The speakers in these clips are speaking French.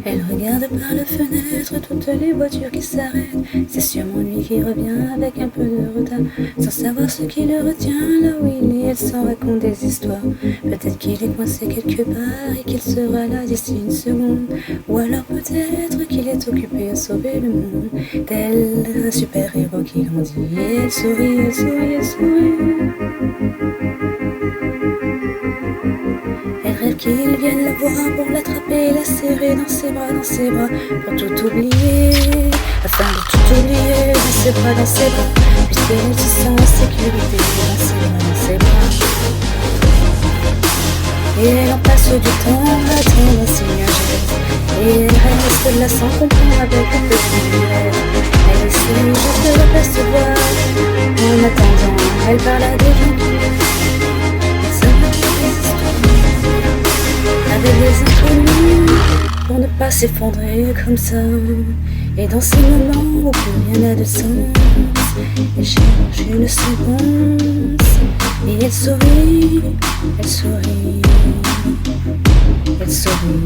Elle regarde par la fenêtre toutes les voitures qui s'arrêtent. C'est sûrement lui qui revient avec un peu de retard, sans savoir ce qui le retient là où il est. Elle s'en raconte des histoires. Peut-être qu'il est coincé quelque part et qu'il sera là d'ici une seconde. Ou alors peut-être qu'il est occupé à sauver le monde, tel un super-héros qui grandit. Et elle sourit, elle sourit, elle sourit. Elle rêve qu'il vienne la voir pour l'attraper et la serrer dans ses bras, pour tout oublier, afin de tout oublier dans ses bras, puisqu'elle se sent en sécurité dans ses bras. Et elle en passe du temps à attendre s'immerger, et elle reste là sans comprendre avec un petit rêve. Elle essaie juste de l'apercevoir, en attendant, elle parle à des gens qui avec des inconnus, pour ne pas s'effondrer comme ça. Et dans ces moments où plus rien n'a de sens, elle cherche une seconde, et elle sourit, elle sourit, elle sourit.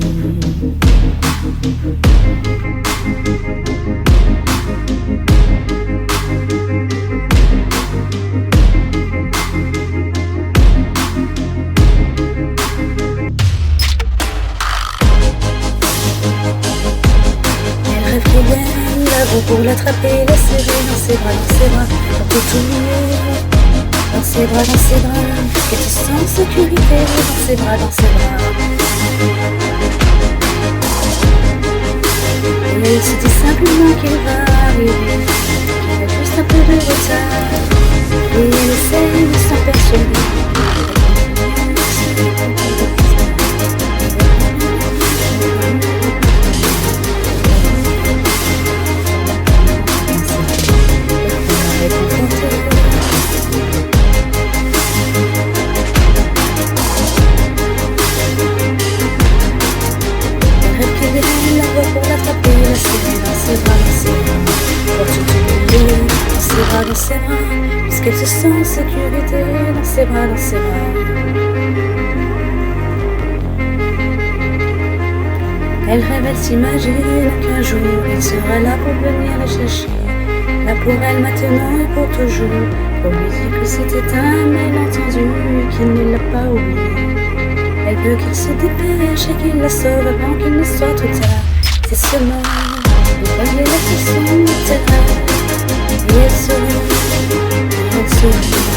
Pour l'attraper, la serrer dans ses bras, pour tout oublier, dans ses bras, que tu sens en sécurité, dans ses bras. Et elle se dit simplement qu'il va arriver, qu'il a juste un peu de retard, et elle essaie de s'en persuader. Dans ses bras, puisqu'elle se sent en sécurité dans ses bras. Elle rêve, elle s'imagine qu'un jour il sera là pour venir la chercher, là pour elle maintenant et pour toujours, pour lui dire que c'était un malentendu et qu'il ne l'a pas oublié. Elle veut qu'il se dépêche et qu'il la sauve avant qu'il ne soit trop tard. C'est seulement de voyer la façon de ses rêves. Et elle sourit, elle sourit.